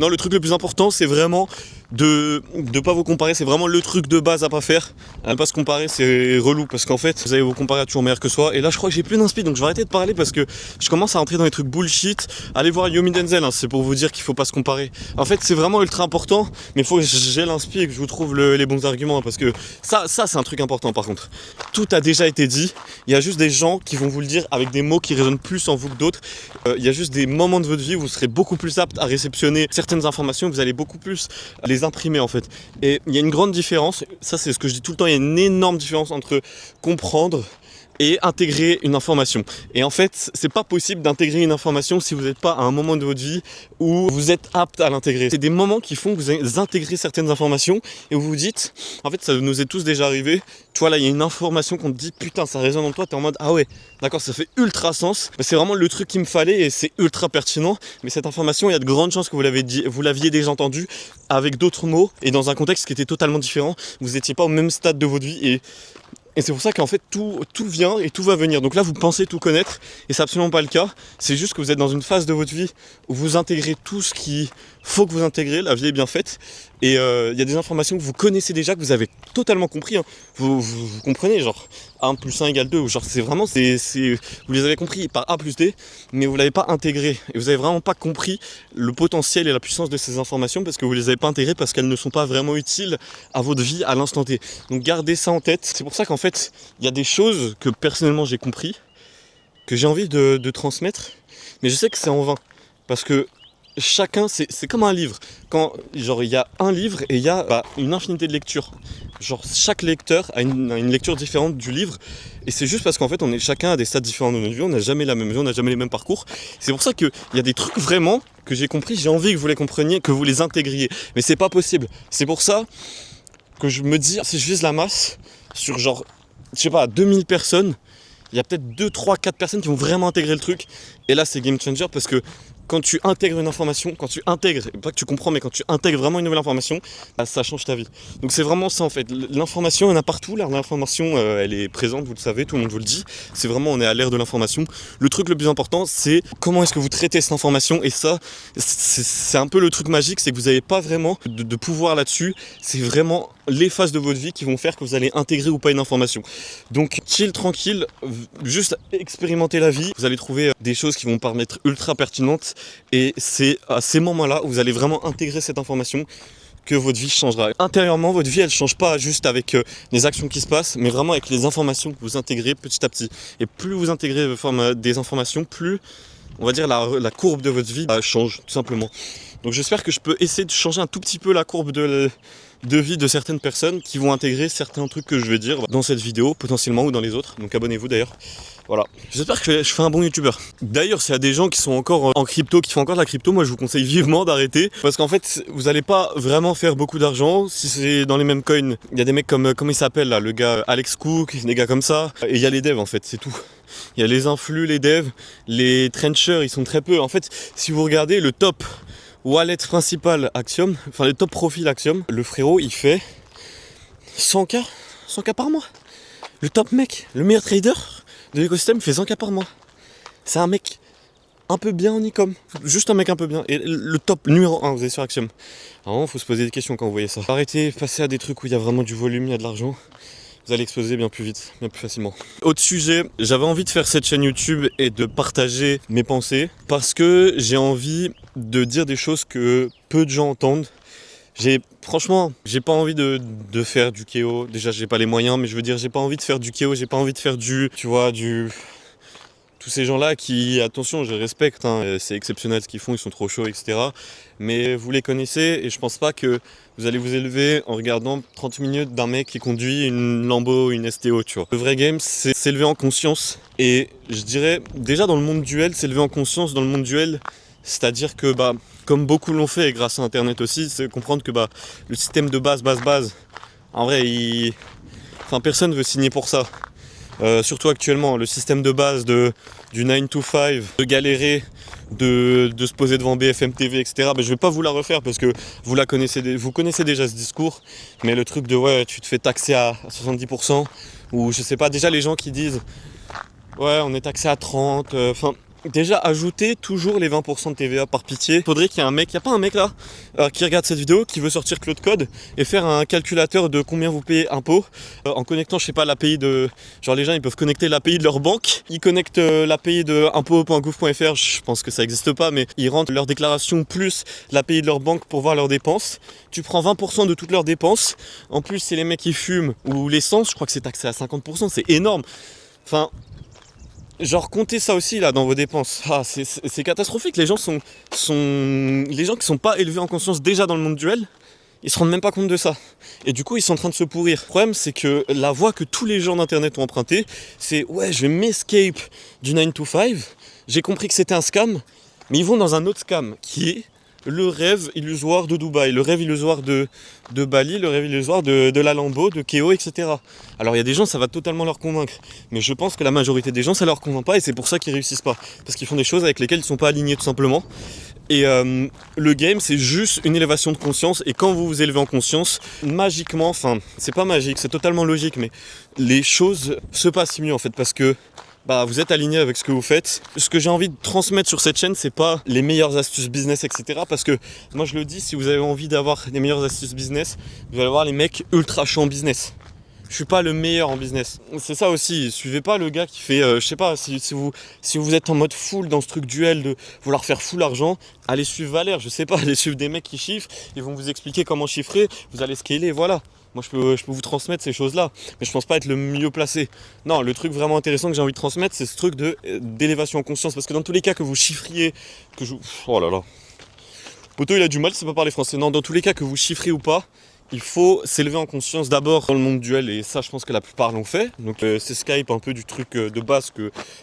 Non, le truc le plus important, c'est vraiment de pas vous comparer. C'est vraiment le truc de base à pas faire. À ne pas se comparer, c'est relou parce qu'en fait, vous allez vous comparer à toujours meilleur que soi. Et là, je crois que j'ai plus d'inspi, donc je vais arrêter de parler parce que je commence à rentrer dans les trucs bullshit. Allez voir Yomi Denzel, hein, c'est pour vous dire qu'il faut pas se comparer. En fait, c'est vraiment ultra important, mais il faut que j'ai l'inspi et que je vous trouve les bons arguments, hein, parce que ça c'est un truc important par contre. Tout a déjà été dit. Il y a juste des gens qui vont vous le dire avec des mots qui résonnent plus en vous que d'autres. Il y a juste des moments de votre vie où vous serez beaucoup plus apte à réceptionner certaines informations, vous allez beaucoup plus les imprimer en fait. Et il y a une grande différence, ça c'est ce que je dis tout le temps, il y a une énorme différence entre comprendre et intégrer une information. Et en fait, c'est pas possible d'intégrer une information si vous n'êtes pas à un moment de votre vie où vous êtes apte à l'intégrer. C'est des moments qui font que vous intégrez certaines informations et vous vous dites, en fait ça nous est tous déjà arrivé, tu vois là il y a une information qu'on te dit putain ça résonne en toi, t'es en mode ah ouais, d'accord ça fait ultra sens, c'est vraiment le truc qu'il me fallait et c'est ultra pertinent, mais cette information il y a de grandes chances que vous l'aviez déjà entendue avec d'autres mots et dans un contexte qui était totalement différent, vous n'étiez pas au même stade de votre vie et c'est pour ça qu'en fait tout vient et tout va venir. Donc là vous pensez tout connaître et c'est absolument pas le cas. C'est juste que vous êtes dans une phase de votre vie où vous intégrez tout ce qu'il faut que vous intégrez. La vie est bien faite et il y a des informations que vous connaissez déjà, que vous avez totalement compris, hein. Vous comprenez genre 1 plus 1 égale 2. Genre c'est vraiment, vous les avez compris par A plus D, mais vous l'avez pas intégré. Et vous avez vraiment pas compris le potentiel et la puissance de ces informations parce que vous les avez pas intégrées, parce qu'elles ne sont pas vraiment utiles à votre vie à l'instant T. Donc gardez ça en tête. C'est pour ça qu'en fait, il y a des choses que personnellement j'ai compris, que j'ai envie de transmettre, mais je sais que c'est en vain. Parce que chacun, c'est comme un livre. Quand genre il y a un livre et il y a une infinité de lectures. Genre chaque lecteur a une lecture différente du livre. Et c'est juste parce qu'en fait on est chacun à des stades différents de notre vie, on n'a jamais la même vie, on n'a jamais les mêmes parcours. C'est pour ça qu'il y a des trucs vraiment que j'ai compris, j'ai envie que vous les compreniez, que vous les intégriez. Mais c'est pas possible. C'est pour ça que je me dis, si je vise la masse sur genre, je sais pas, 2000 personnes, il y a peut-être 2, 3, 4 personnes qui vont vraiment intégrer le truc. Et là c'est game changer parce que quand tu intègres une information, pas que tu comprends, mais quand tu intègres vraiment une nouvelle information, ça change ta vie. Donc c'est vraiment ça en fait. L'information, il y en a partout. L'information, elle est présente, vous le savez, tout le monde vous le dit. C'est vraiment, on est à l'ère de l'information. Le truc le plus important, c'est comment est-ce que vous traitez cette information. Et ça, c'est un peu le truc magique, c'est que vous n'avez pas vraiment de pouvoir là-dessus. C'est vraiment les phases de votre vie qui vont faire que vous allez intégrer ou pas une information. Donc chill, tranquille, juste expérimenter la vie. Vous allez trouver des choses qui vont paraître ultra pertinentes. Et c'est à ces moments-là où vous allez vraiment intégrer cette information que votre vie changera. Intérieurement, votre vie, elle ne change pas juste avec les actions qui se passent, mais vraiment avec les informations que vous intégrez petit à petit. Et plus vous intégrez des informations, plus, on va dire, la courbe de votre vie change, tout simplement. Donc j'espère que je peux essayer de changer un tout petit peu la courbe de vie de certaines personnes qui vont intégrer certains trucs que je vais dire dans cette vidéo, potentiellement, ou dans les autres. Donc abonnez-vous d'ailleurs. Voilà, j'espère que je fais un bon youtubeur. D'ailleurs, s'il y a des gens qui sont encore en crypto, qui font encore de la crypto, moi je vous conseille vivement d'arrêter. Parce qu'en fait, vous n'allez pas vraiment faire beaucoup d'argent si c'est dans les mêmes coins. Il y a des mecs comme, comment il s'appelle là, le gars Alex Cook, des gars comme ça. Et il y a les devs en fait, c'est tout. Il y a les influx, les devs, les trenchers, ils sont très peu. En fait, si vous regardez le top wallet principal Axiom, enfin le top profil Axiom, le frérot il fait 100K par mois. Le top mec, le meilleur trader de l'écosystème fait 100K par mois. C'est un mec un peu bien en e-com. Juste un mec un peu bien. Et le top numéro 1, vous êtes sur Axiom. Alors, il faut se poser des questions quand vous voyez ça. Arrêtez, passez à des trucs où il y a vraiment du volume, il y a de l'argent. Vous allez exploser bien plus vite, bien plus facilement. Autre sujet, j'avais envie de faire cette chaîne YouTube et de partager mes pensées parce que j'ai envie de dire des choses que peu de gens entendent. Franchement, j'ai pas envie de faire du KO. Déjà, j'ai pas les moyens, mais je veux dire, j'ai pas envie de faire du KO, j'ai pas envie de faire tous ces gens-là qui, attention, je respecte, hein, c'est exceptionnel ce qu'ils font, ils sont trop chauds, etc. Mais vous les connaissez et je pense pas que vous allez vous élever en regardant 30 minutes d'un mec qui conduit une Lambo, une STO, tu vois. Le vrai game, c'est s'élever en conscience. Et je dirais, déjà dans le monde duel, s'élever en conscience dans le monde duel, c'est-à-dire que, comme beaucoup l'ont fait, et grâce à Internet aussi, c'est comprendre que le système de base, en vrai, personne veut signer pour ça. Surtout actuellement, le système de base du 9 to 5, de galérer, de se poser devant BFM TV, etc. Je vais pas vous la refaire parce que vous connaissez déjà ce discours, mais le truc de ouais, tu te fais taxer à 70%, ou je sais pas, déjà les gens qui disent ouais, on est taxé à 30%, déjà ajoutez toujours les 20% de TVA par pitié. Faudrait qu'il y ait un mec, il n'y a pas un mec là qui regarde cette vidéo, qui veut sortir Claude Code et faire un calculateur de combien vous payez impôt en connectant, je sais pas, l'API de... Genre les gens ils peuvent connecter l'API de leur banque, ils connectent l'API de impôt.gouv.fr, je pense que ça n'existe pas, mais ils rentrent leur déclaration plus l'API de leur banque pour voir leurs dépenses. Tu prends 20% de toutes leurs dépenses, en plus c'est les mecs qui fument ou l'essence, je crois que c'est taxé à 50%, c'est énorme. Enfin... Genre comptez ça aussi là dans vos dépenses. Ah, c'est catastrophique. Les gens les gens qui sont pas élevés en conscience déjà dans le monde duel, ils se rendent même pas compte de ça. Et du coup ils sont en train de se pourrir. Le problème c'est que la voie que tous les gens d'internet ont empruntée, c'est ouais je vais m'escape du 9 to 5. J'ai compris que c'était un scam, mais ils vont dans un autre scam qui est le rêve illusoire de Dubaï, le rêve illusoire de Bali, le rêve illusoire de la Lambo, de Keo, etc. Alors il y a des gens, ça va totalement leur convaincre. Mais je pense que la majorité des gens, ça leur convainc pas et c'est pour ça qu'ils réussissent pas. Parce qu'ils font des choses avec lesquelles ils sont pas alignés tout simplement. Et le game, c'est juste une élévation de conscience. Et quand vous vous élevez en conscience, magiquement, enfin, c'est pas magique, c'est totalement logique, mais les choses se passent mieux en fait. Parce que bah, vous êtes aligné avec ce que vous faites. Ce que j'ai envie de transmettre sur cette chaîne, c'est pas les meilleures astuces business, etc. Parce que moi je le dis, si vous avez envie d'avoir des meilleures astuces business, vous allez voir les mecs ultra chauds en business. Je suis pas le meilleur en business. C'est ça aussi, suivez pas le gars qui fait, je sais pas, si vous êtes en mode full dans ce truc duel de vouloir faire full argent, allez suivre Valère, je sais pas, allez suivre des mecs qui chiffrent, ils vont vous expliquer comment chiffrer, vous allez scaler, voilà. Moi je peux vous transmettre ces choses-là, mais je pense pas être le mieux placé. Non, le truc vraiment intéressant que j'ai envie de transmettre, c'est ce truc d'élévation en conscience, parce que dans tous les cas que vous chiffriez, oh là là, Poto il a du mal, c'est pas parler français. Non, dans tous les cas que vous chiffrez ou pas, il faut s'élever en conscience d'abord dans le monde duel, et ça je pense que la plupart l'ont fait. Donc c'est Skype un peu du truc de base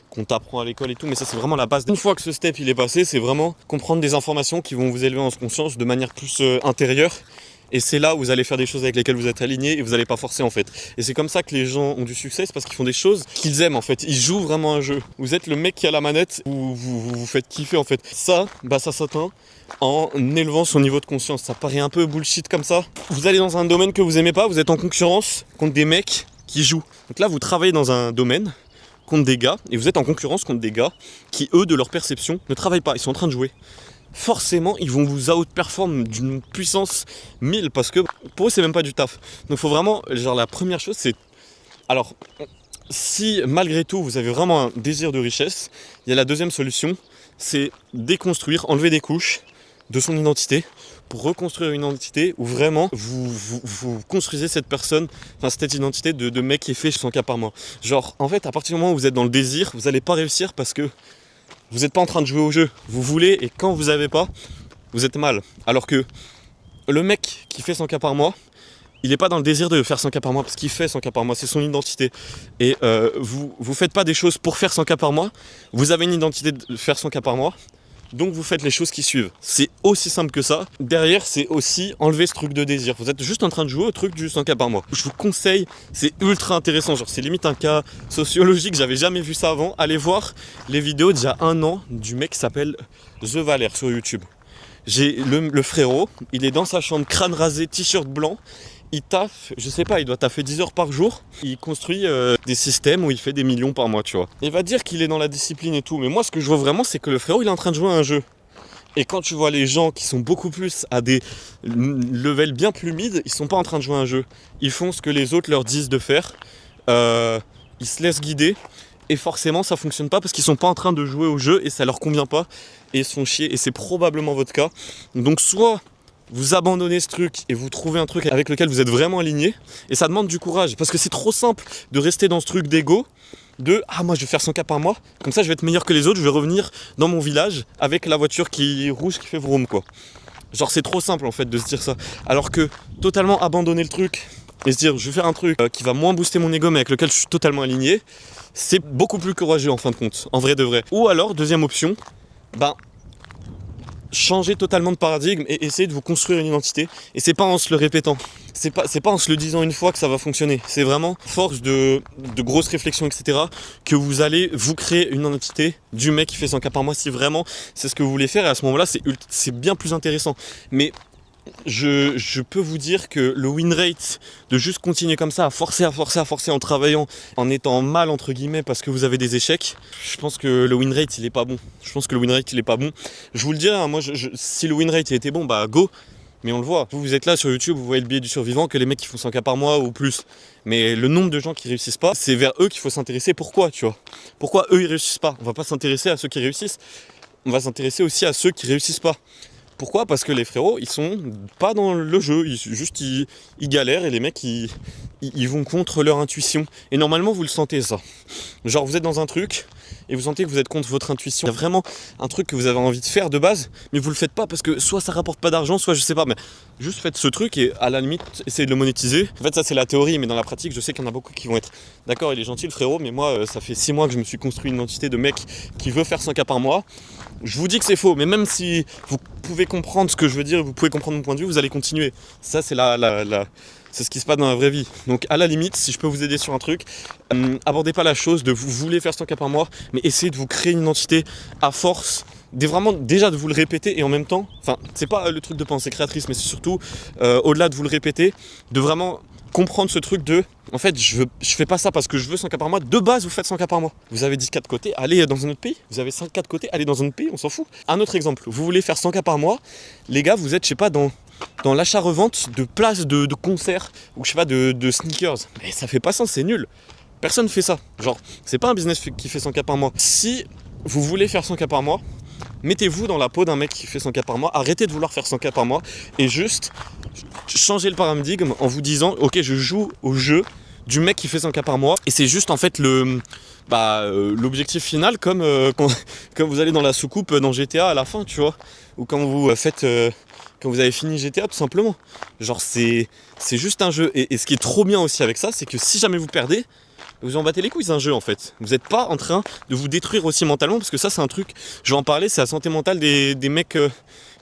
qu'on t'apprend à l'école et tout, mais ça c'est vraiment la base. Une fois que ce step il est passé, c'est vraiment comprendre des informations qui vont vous élever en conscience de manière plus intérieure. Et c'est là où vous allez faire des choses avec lesquelles vous êtes aligné et vous n'allez pas forcer en fait. Et c'est comme ça que les gens ont du succès, c'est parce qu'ils font des choses qu'ils aiment en fait. Ils jouent vraiment un jeu. Vous êtes le mec qui a la manette, vous faites kiffer en fait. Ça, bah ça s'atteint en élevant son niveau de conscience. Ça paraît un peu bullshit comme ça. Vous allez dans un domaine que vous aimez pas, vous êtes en concurrence contre des mecs qui jouent. Donc là vous travaillez dans un domaine contre des gars et vous êtes en concurrence contre des gars qui eux de leur perception ne travaillent pas, ils sont en train de jouer. Forcément ils vont vous outperform d'une puissance 1000 parce que pour eux c'est même pas du taf. Donc faut vraiment, genre la première chose c'est, alors si malgré tout vous avez vraiment un désir de richesse, il y a la deuxième solution, c'est déconstruire, enlever des couches de son identité pour reconstruire une identité où vraiment vous construisez cette personne, enfin cette identité de mec qui est fait 100K par mois. Genre en fait à partir du moment où vous êtes dans le désir, vous n'allez pas réussir parce que vous n'êtes pas en train de jouer au jeu, vous voulez et quand vous n'avez pas, vous êtes mal. Alors que le mec qui fait 100K par mois, il n'est pas dans le désir de faire 100K par mois parce qu'il fait 100K par mois, c'est son identité. Et vous faites pas des choses pour faire 100K par mois, vous avez une identité de faire 100K par mois, donc vous faites les choses qui suivent. C'est aussi simple que ça. Derrière, c'est aussi enlever ce truc de désir. Vous êtes juste en train de jouer au truc du 100K par mois. Je vous conseille, c'est ultra intéressant. Genre, c'est limite un cas sociologique. J'avais jamais vu ça avant. Allez voir les vidéos d'il y a 1 an du mec qui s'appelle The Valère sur YouTube. J'ai le frérot, il est dans sa chambre, crâne rasé, t-shirt blanc. Il taffe, je sais pas, il doit taffer 10 heures par jour. Il construit des systèmes où il fait des millions par mois, tu vois. Il va dire qu'il est dans la discipline et tout, mais moi ce que je vois vraiment, c'est que le frérot, il est en train de jouer à un jeu. Et quand tu vois les gens qui sont beaucoup plus à des levels bien plus mid, ils sont pas en train de jouer à un jeu. Ils font ce que les autres leur disent de faire. Ils se laissent guider. Et forcément, ça fonctionne pas parce qu'ils sont pas en train de jouer au jeu et ça leur convient pas. Et ils se font chier. Et c'est probablement votre cas. Donc soit vous abandonnez ce truc et vous trouvez un truc avec lequel vous êtes vraiment aligné. Et ça demande du courage. Parce que c'est trop simple de rester dans ce truc d'ego. Ah moi je vais faire 100K par mois. Comme ça je vais être meilleur que les autres. Je vais revenir dans mon village avec la voiture qui rouge qui fait vroom quoi. Genre c'est trop simple en fait de se dire ça. Alors que totalement abandonner le truc et se dire je vais faire un truc qui va moins booster mon ego mais avec lequel je suis totalement aligné, c'est beaucoup plus courageux en fin de compte. En vrai de vrai. Ou alors deuxième option, changer totalement de paradigme et essayer de vous construire une identité. Et c'est pas en se le répétant, c'est pas en se le disant une fois que ça va fonctionner. C'est vraiment force de grosses réflexions, etc. que vous allez vous créer une identité du mec qui fait 100K par mois si vraiment c'est ce que vous voulez faire. Et à ce moment-là, c'est bien plus intéressant. Mais je peux vous dire que le win rate de juste continuer comme ça, à forcer, en travaillant, en étant mal entre guillemets parce que vous avez des échecs, je pense que le win rate il est pas bon. Je vous le dirais, hein, moi si le win rate il était bon, bah go. Mais on le voit, vous êtes là sur YouTube, vous voyez le billet du survivant, que les mecs qui font 100K par mois ou plus. Mais le nombre de gens qui réussissent pas, c'est vers eux qu'il faut s'intéresser. Pourquoi, tu vois? Pourquoi eux ils réussissent pas? On va pas s'intéresser à ceux qui réussissent, on va s'intéresser aussi à ceux qui réussissent pas. Pourquoi? Parce que les frérots, ils sont pas dans le jeu, ils galèrent et les mecs, ils vont contre leur intuition. Et normalement, vous le sentez ça. Genre, vous êtes dans un truc et vous sentez que vous êtes contre votre intuition. Il y a vraiment un truc que vous avez envie de faire de base, mais vous le faites pas parce que soit ça rapporte pas d'argent, soit je sais pas, mais juste faites ce truc et à la limite, essayez de le monétiser. En fait, ça c'est la théorie, mais dans la pratique, je sais qu'il y en a beaucoup qui vont être d'accord, il est gentil le frérot, mais moi, ça fait 6 mois que je me suis construit une identité de mec qui veut faire 100K par mois. Je vous dis que c'est faux, mais même si vous pouvez comprendre ce que je veux dire, vous pouvez comprendre mon point de vue, vous allez continuer. Ça, c'est c'est ce qui se passe dans la vraie vie. Donc à la limite, si je peux vous aider sur un truc, abordez pas la chose de vous voulez faire 100K par mois, mais essayez de vous créer une identité à force, vraiment déjà de vous le répéter et en même temps, enfin c'est pas le truc de pensée créatrice, mais c'est surtout au-delà de vous le répéter, de vraiment comprendre ce truc de en fait je fais pas ça parce que je veux 100K par mois, de base vous faites 100K par mois. Vous avez 10K de côté, allez dans un autre pays, vous avez 5K de côté, allez dans un autre pays, on s'en fout. Un autre exemple, vous voulez faire 100K par mois, les gars vous êtes je sais pas dans l'achat-revente de places de concerts ou je sais pas de sneakers. Mais ça fait pas sens, c'est nul. Personne fait ça. Genre, c'est pas un business qui fait 100K par mois. Si vous voulez faire 100K par mois, mettez-vous dans la peau d'un mec qui fait 100K par mois, arrêtez de vouloir faire 100K par mois et juste changez le paradigme en vous disant ok je joue au jeu du mec qui fait 100K par mois et c'est juste en fait l'objectif final comme quand vous allez dans la soucoupe dans GTA à la fin tu vois ou quand vous faites quand vous avez fini GTA tout simplement. Genre c'est juste un jeu et ce qui est trop bien aussi avec ça c'est que si jamais vous perdez vous en battez les couilles, c'est un jeu en fait. Vous n'êtes pas en train de vous détruire aussi mentalement parce que ça c'est un truc, je vais en parler, c'est la santé mentale des mecs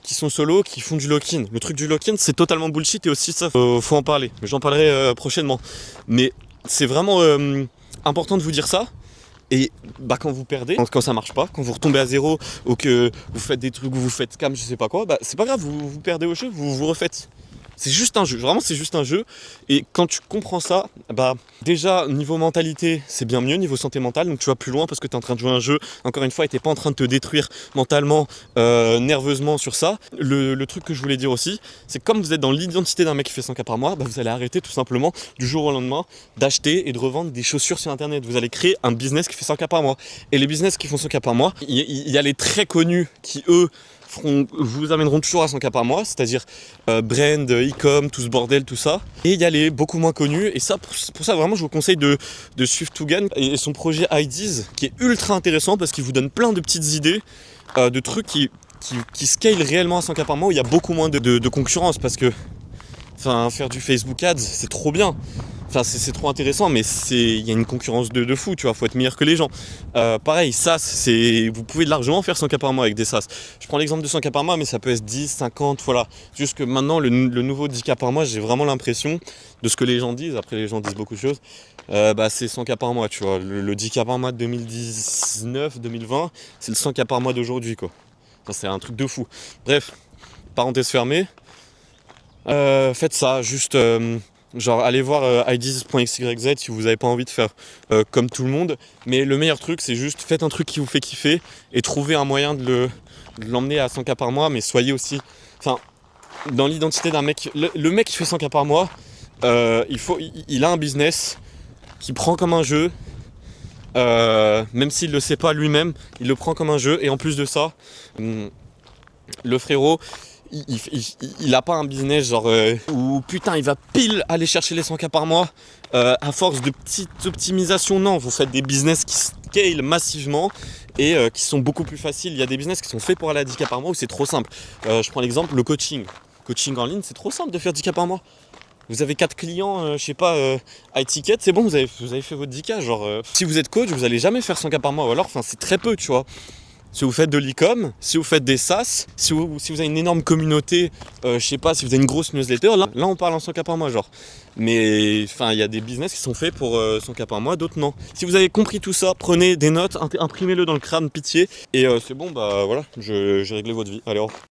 qui sont solo, qui font du lock-in. Le truc du lock-in c'est totalement bullshit et aussi ça faut en parler. Mais j'en parlerai prochainement. Mais c'est vraiment important de vous dire ça. Et bah quand vous perdez, quand ça marche pas, quand vous retombez à zéro ou que vous faites des trucs où vous faites scam, je sais pas quoi, bah c'est pas grave, vous perdez au jeu, vous refaites. C'est juste un jeu, vraiment c'est juste un jeu. Et quand tu comprends ça, bah déjà niveau mentalité c'est bien mieux, niveau santé mentale, donc tu vas plus loin parce que tu es en train de jouer un jeu, encore une fois, et t'es pas en train de te détruire mentalement, nerveusement sur ça. Le truc que je voulais dire aussi, c'est que comme vous êtes dans l'identité d'un mec qui fait 100K par mois, bah vous allez arrêter tout simplement du jour au lendemain d'acheter et de revendre des chaussures sur internet. Vous allez créer un business qui fait 100K par mois. Et les business qui font 100K par mois, il y a les très connus qui eux vous amèneront toujours à 100K par mois, c'est-à-dire brand, e-com, tout ce bordel, tout ça. Et il y a les beaucoup moins connus, et ça, pour ça vraiment je vous conseille de suivre Tougan et son projet IDs, qui est ultra intéressant parce qu'il vous donne plein de petites idées, de trucs qui scale réellement à 100K par mois où il y a beaucoup moins de concurrence parce que faire du Facebook Ads c'est trop bien. Enfin, c'est trop intéressant, mais il y a une concurrence de fou, tu vois, faut être meilleur que les gens. Pareil, SaaS, vous pouvez largement faire 100K par mois avec des SaaS. Je prends l'exemple de 100K par mois, mais ça peut être 10, 50, voilà. Juste que maintenant, le nouveau 10K par mois, j'ai vraiment l'impression de ce que les gens disent, après les gens disent beaucoup de choses, c'est 100K par mois, tu vois. Le 10K par mois de 2019, 2020, c'est le 100K par mois d'aujourd'hui, quoi. Enfin, c'est un truc de fou. Bref, parenthèse fermée. Faites ça, juste... genre allez voir ids.xyz si vous n'avez pas envie de faire comme tout le monde, mais le meilleur truc c'est juste faites un truc qui vous fait kiffer et trouvez un moyen de l'emmener à 100K par mois, mais soyez aussi dans l'identité d'un mec, le mec qui fait 100K par mois, il a un business qui prend comme un jeu, même s'il le sait pas lui-même, il le prend comme un jeu et en plus de ça, le frérot il a pas un business genre où putain il va pile aller chercher les 100K par mois à force de petites optimisations. Non, vous faites des business qui scale massivement et qui sont beaucoup plus faciles. Il y a des business qui sont faits pour aller à 10K par mois où c'est trop simple. Je prends l'exemple, le coaching en ligne, c'est trop simple de faire 10K par mois. Vous avez 4 clients, je sais pas, à étiquette, c'est bon, vous avez fait votre 10K. Genre, si vous êtes coach, vous allez jamais faire 100K par mois, ou alors c'est très peu, tu vois. Si vous faites de l'e-com, si vous faites des SaaS, si vous avez une énorme communauté, je sais pas, si vous avez une grosse newsletter, là on parle en 100K par mois genre. Mais il y a des business qui sont faits pour 100K par mois, d'autres non. Si vous avez compris tout ça, prenez des notes, imprimez-le dans le crâne, pitié. Et c'est bon, bah voilà, j'ai réglé votre vie. Allez, au revoir.